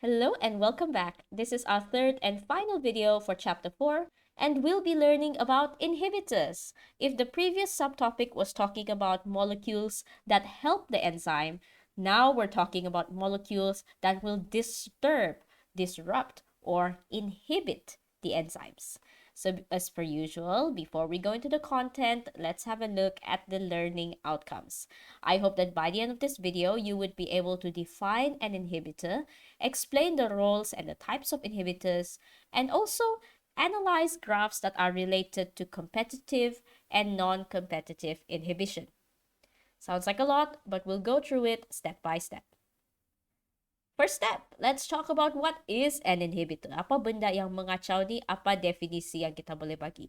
Hello and welcome back. This is our third and final video for chapter 4, and we'll be learning about inhibitors. If the previous subtopic was talking about molecules that help the enzyme, now we're talking about molecules that will disrupt, or inhibit the enzymes. So as per usual, before we go into the content, let's have a look at the learning outcomes. I hope that by the end of this video, you would be able to define an inhibitor, explain the roles and the types of inhibitors, and also analyze graphs that are related to competitive and non-competitive inhibition. Sounds like a lot, but we'll go through it step by step. First step, let's talk about what is an inhibitor. Apa benda yang mengacau ni? Apa definisi yang kita boleh bagi?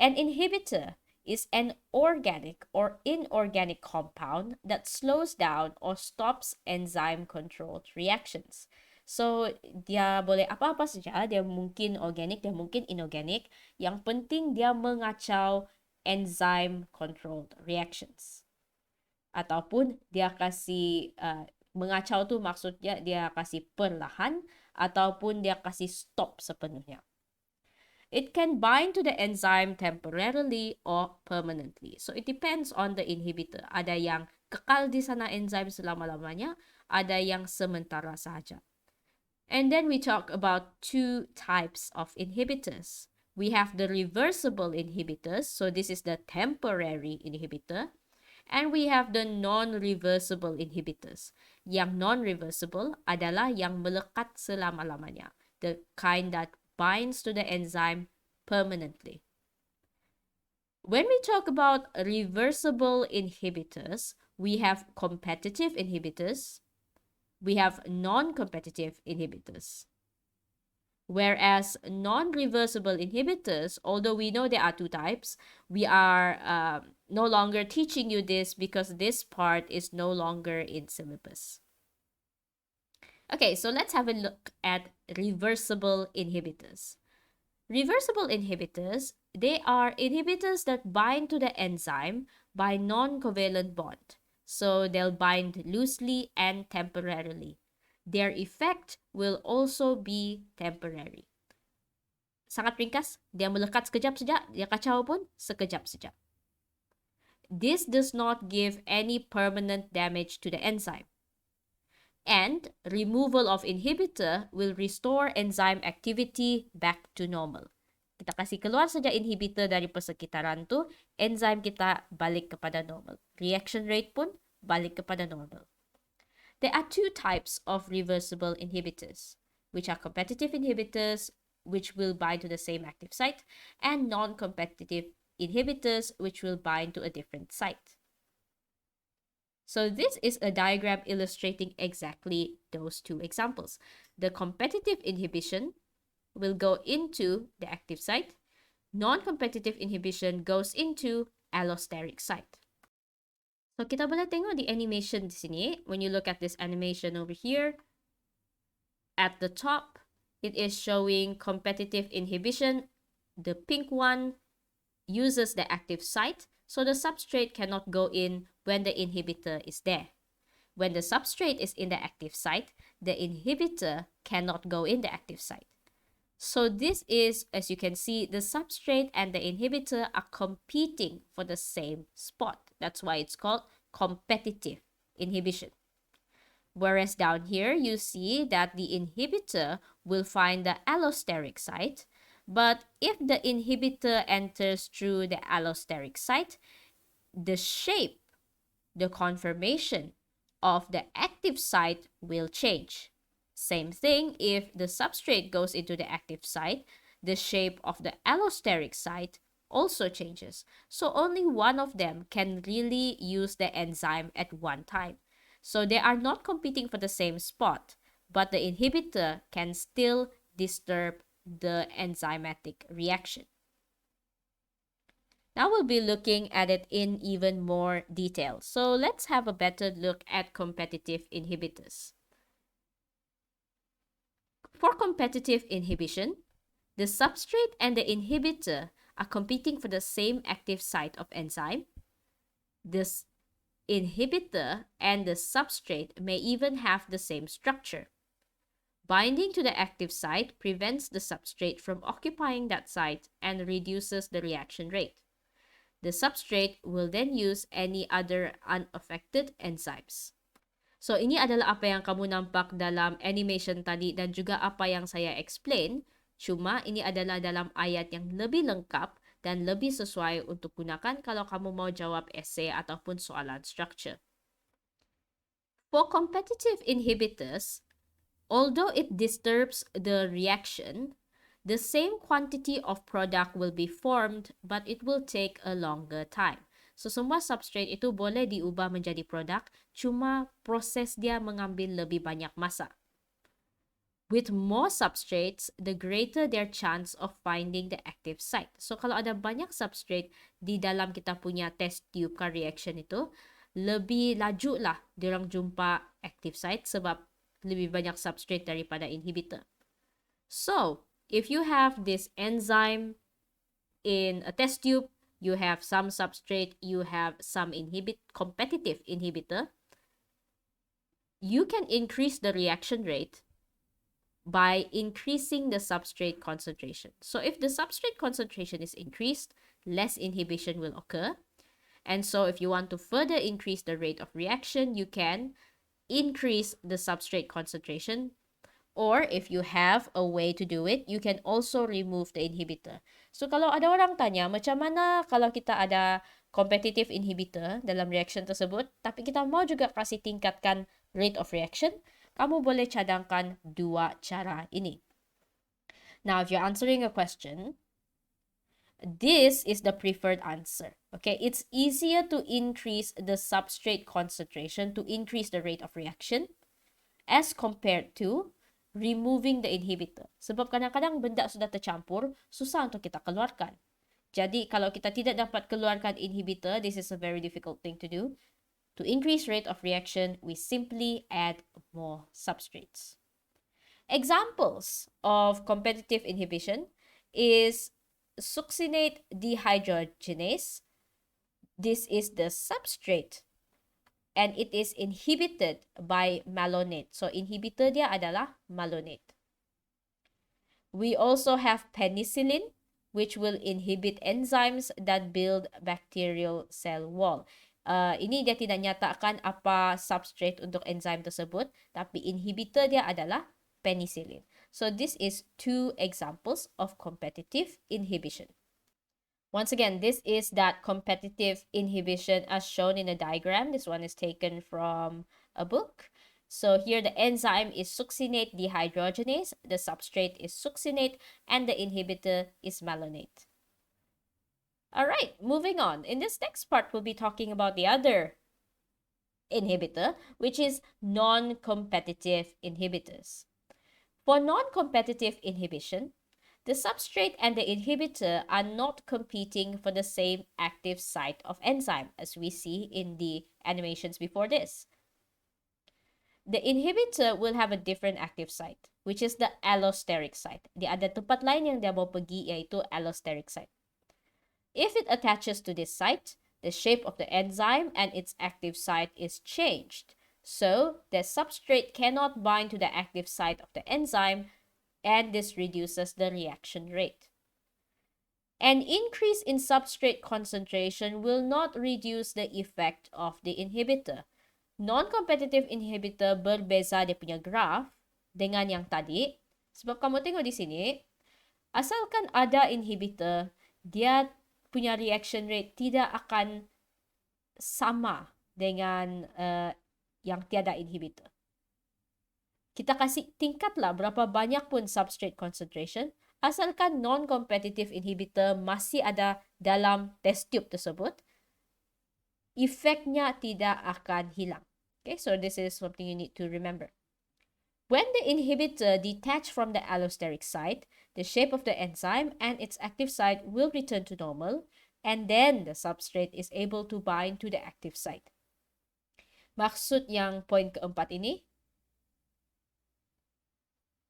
An inhibitor is an organic or inorganic compound that slows down or stops enzyme-controlled reactions. So, dia boleh apa-apa saja. Dia mungkin organic, dia mungkin inorganic. Yang penting dia mengacau enzyme-controlled reactions. Ataupun dia kasih mengacau tu maksudnya dia kasih perlahan ataupun dia kasih stop sepenuhnya. It can bind to the enzyme temporarily or permanently. So it depends on the inhibitor. Ada yang kekal di sana enzyme selama-lamanya, ada yang sementara saja. And then we talk about two types of inhibitors. We have the reversible inhibitors. So this is the temporary inhibitor. And we have the non-reversible inhibitors. Yang non-reversible adalah yang melekat selama-lamanya. The kind that binds to the enzyme permanently. When we talk about reversible inhibitors, we have competitive inhibitors, we have non-competitive inhibitors. Whereas non-reversible inhibitors, although we know there are two types, we are no longer teaching you this because this part is no longer in syllabus. Okay, so let's have a look at reversible inhibitors. Reversible inhibitors, they are inhibitors that bind to the enzyme by non-covalent bond. So they'll bind loosely and temporarily. Their effect will also be temporary. Sangat ringkas, dia melekat sekejap saja, dia kacau pun sekejap saja. This does not give any permanent damage to the enzyme. And removal of inhibitor will restore enzyme activity back to normal. Kita kasih keluar saja inhibitor dari persekitaran tu, enzyme kita balik kepada normal. Reaction rate pun balik kepada normal. There are two types of reversible inhibitors, which are competitive inhibitors, which will bind to the same active site, and non-competitive inhibitors, which will bind to a different site. So this is a diagram illustrating exactly those two examples. The competitive inhibition will go into the active site. Non-competitive inhibition goes into allosteric site. So kita boleh tengok di animation di sini. When you look at this animation over here, at the top, it is showing competitive inhibition. The pink one uses the active site, so the substrate cannot go in when the inhibitor is there. When the substrate is in the active site, the inhibitor cannot go in the active site. So this is, as you can see, the substrate and the inhibitor are competing for the same spot. That's why it's called competitive inhibition. Whereas down here, you see that the inhibitor will find the allosteric site. But if the inhibitor enters through the allosteric site, the shape, the conformation of the active site will change. Same thing if the substrate goes into the active site, the shape of the allosteric site also changes. So only one of them can really use the enzyme at one time. So they are not competing for the same spot, but the inhibitor can still disturb the enzymatic reaction. Now we'll be looking at it in even more detail. So let's have a better look at competitive inhibitors. For competitive inhibition, the substrate and the inhibitor are competing for the same active site of enzyme. This inhibitor and the substrate may even have the same structure. Binding to the active site prevents the substrate from occupying that site and reduces the reaction rate. The substrate will then use any other unaffected enzymes. So, ini adalah apa yang kamu nampak dalam animation tadi dan juga apa yang saya explain. Cuma ini adalah dalam ayat yang lebih lengkap dan lebih sesuai untuk gunakan kalau kamu mau jawab essay ataupun soalan structure. For competitive inhibitors, although it disturbs the reaction, the same quantity of product will be formed but it will take a longer time. So, semua substrate itu boleh diubah menjadi produk, cuma proses dia mengambil lebih banyak masa. With more substrates, the greater their chance of finding the active site. So, kalau ada banyak substrate di dalam kita punya test tube ka reaction itu, lebih laju lah diorang jumpa active site sebab lebih banyak substrate daripada inhibitor. So, if you have this enzyme in a test tube, you have some substrate, you have some competitive inhibitor, you can increase the reaction rate by increasing the substrate concentration. So if the substrate concentration is increased, less inhibition will occur. And so if you want to further increase the rate of reaction, you can increase the substrate concentration. Or if you have a way to do it, you can also remove the inhibitor. So kalau ada orang tanya, macam mana kalau kita ada competitive inhibitor dalam reaction tersebut, tapi kita mau juga kasih tingkatkan rate of reaction, kamu boleh cadangkan dua cara ini. Now, if you're answering a question, this is the preferred answer. Okay, it's easier to increase the substrate concentration to increase the rate of reaction as compared to removing the inhibitor. Sebab kadang-kadang benda sudah tercampur, susah untuk kita keluarkan. Jadi, kalau kita tidak dapat keluarkan inhibitor, this is a very difficult thing to do. To increase rate of reaction, we simply add more substrates. Examples of competitive inhibition is succinate dehydrogenase. This is the substrate and it is inhibited by malonate. So, inhibitor dia adalah malonate. We also have penicillin, which will inhibit enzymes that build bacterial cell wall. Ini dia tidak nyatakan apa substrate untuk enzyme tersebut, tapi inhibitor dia adalah penicillin. So, this is two examples of competitive inhibition. Once again, this is that competitive inhibition as shown in the diagram. This one is taken from a book. So here the enzyme is succinate dehydrogenase, the substrate is succinate, and the inhibitor is malonate. All right, moving on. In this next part, we'll be talking about the other inhibitor, which is non-competitive inhibitors. For non-competitive inhibition, the substrate and the inhibitor are not competing for the same active site of enzyme, as we see in the animations before this. The inhibitor will have a different active site, which is the allosteric site. Di ada tempat lain yang dia mau pergi, yaitu allosteric site. If it attaches to this site, the shape of the enzyme and its active site is changed. So, the substrate cannot bind to the active site of the enzyme, and this reduces the reaction rate. An increase in substrate concentration will not reduce the effect of the inhibitor. Non-competitive inhibitor berbeza dia punya graph dengan yang tadi. Sebab kamu tengok di sini, asalkan ada inhibitor, dia punya reaction rate tidak akan sama dengan yang tiada inhibitor. Kita kasih tingkatlah berapa banyak pun substrate concentration, asalkan non-competitive inhibitor masih ada dalam test tube tersebut, efeknya tidak akan hilang. Okay, so this is something you need to remember. When the inhibitor detach from the allosteric site, the shape of the enzyme and its active site will return to normal, and then the substrate is able to bind to the active site. Maksud yang poin keempat ini,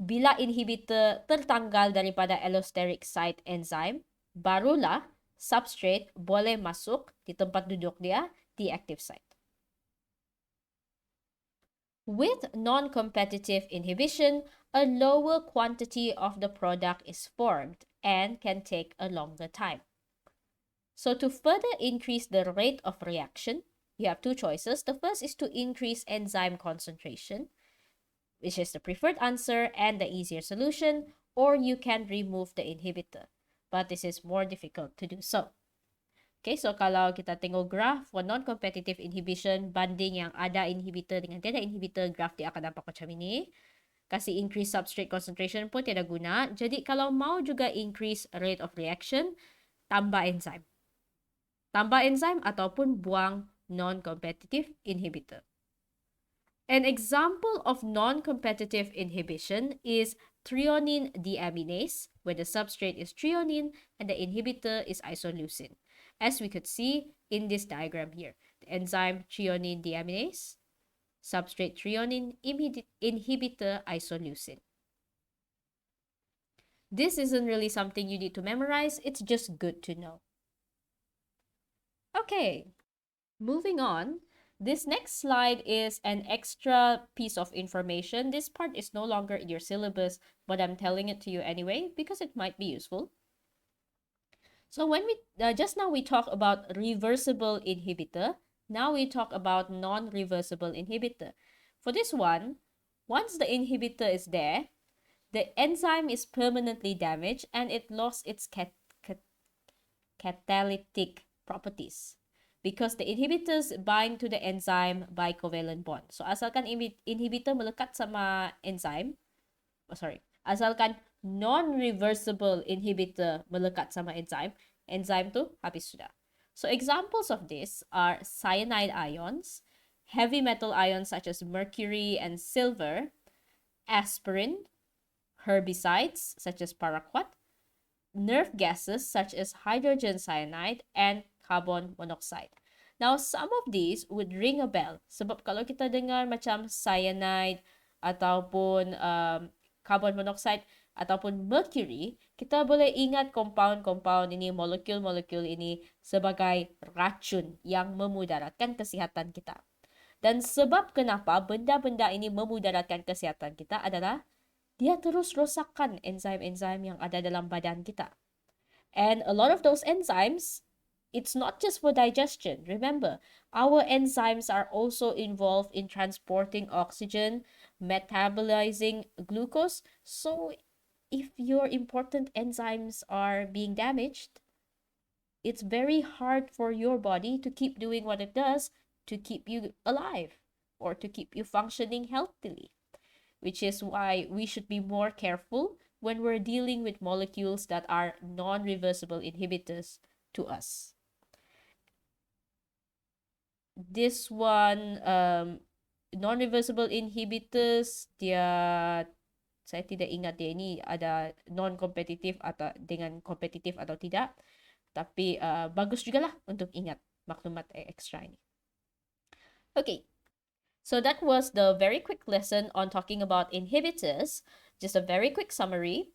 bila inhibitor tertanggal daripada allosteric site enzyme, barulah substrate boleh masuk di tempat duduk dia di active site. With non-competitive inhibition, a lower quantity of the product is formed and can take a longer time. So to further increase the rate of reaction, you have two choices. The first is to increase enzyme concentration, which is the preferred answer and the easier solution, or you can remove the inhibitor. But this is more difficult to do so. Okay, so kalau kita tengok graph for non-competitive inhibition banding yang ada inhibitor dengan tiada inhibitor, graph dia akan nampak macam ini. Kasih increase substrate concentration pun tiada guna. Jadi kalau mau juga increase rate of reaction, tambah enzim. Tambah enzim ataupun buang non-competitive inhibitor. An example of non-competitive inhibition is threonine deaminase, where the substrate is threonine and the inhibitor is isoleucine. As we could see in this diagram here, the enzyme threonine deaminase, substrate threonine, inhibitor isoleucine. This isn't really something you need to memorize, it's just good to know. Okay, moving on. This next slide is an extra piece of information. This part is no longer in your syllabus, but I'm telling it to you anyway because it might be useful. So when we just now we talked about reversible inhibitor. Now we talk about non-reversible inhibitor. For this one, once the inhibitor is there, the enzyme is permanently damaged and it lost its catalytic properties because the inhibitors bind to the enzyme by covalent bond. So asalkan inhibitor melekat sama enzyme, asalkan non-reversible inhibitor melekat sama enzyme tu habis sudah. So examples of this are cyanide ions, heavy metal ions such as mercury and silver, aspirin, herbicides such as paraquat, nerve gases such as hydrogen cyanide, and carbon monoxide. Now, some of these would ring a bell. Sebab kalau kita dengar macam cyanide ataupun carbon monoxide ataupun mercury, kita boleh ingat compound-compound ini, molekul-molekul ini sebagai racun yang memudaratkan kesihatan kita. Dan sebab kenapa benda-benda ini memudaratkan kesihatan kita adalah dia terus rosakkan enzim-enzim yang ada dalam badan kita. And a lot of those enzymes, it's not just for digestion. Remember, our enzymes are also involved in transporting oxygen, metabolizing glucose. So if your important enzymes are being damaged, it's very hard for your body to keep doing what it does to keep you alive or to keep you functioning healthily, which is why we should be more careful when we're dealing with molecules that are non-reversible inhibitors to us. This one, non-reversible inhibitors, saya tidak ingat dia ini ada non-competitive atau dengan competitive atau tidak. Tapi bagus juga lah untuk ingat maklumat extra ini. Okay, so that was the very quick lesson on talking about inhibitors. Just a very quick summary.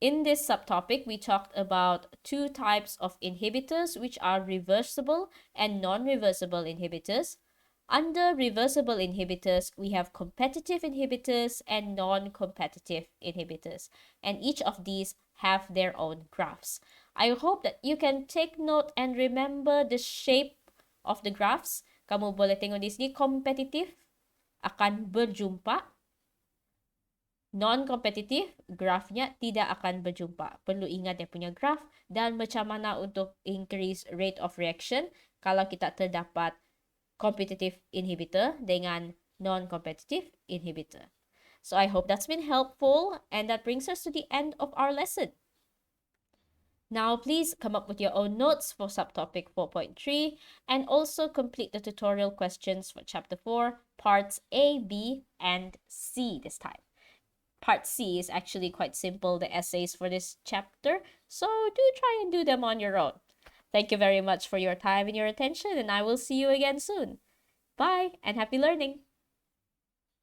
In this subtopic, we talked about two types of inhibitors, which are reversible and non-reversible inhibitors. Under reversible inhibitors, we have competitive inhibitors and non-competitive inhibitors. And each of these have their own graphs. I hope that you can take note and remember the shape of the graphs. Kamu boleh tengok di sini, competitive akan berjumpa. Non-competitive, grafnya tidak akan berjumpa. Perlu ingat dia punya graph dan macam mana untuk increase rate of reaction kalau kita terdapat competitive inhibitor dengan non-competitive inhibitor. So I hope that's been helpful, and that brings us to the end of our lesson. Now, please come up with your own notes for subtopic 4.3 and also complete the tutorial questions for chapter 4, parts A, B, and C this time. Part C is actually quite simple, the essays for this chapter, so do try and do them on your own. Thank you very much for your time and your attention, and I will see you again soon. Bye, and happy learning!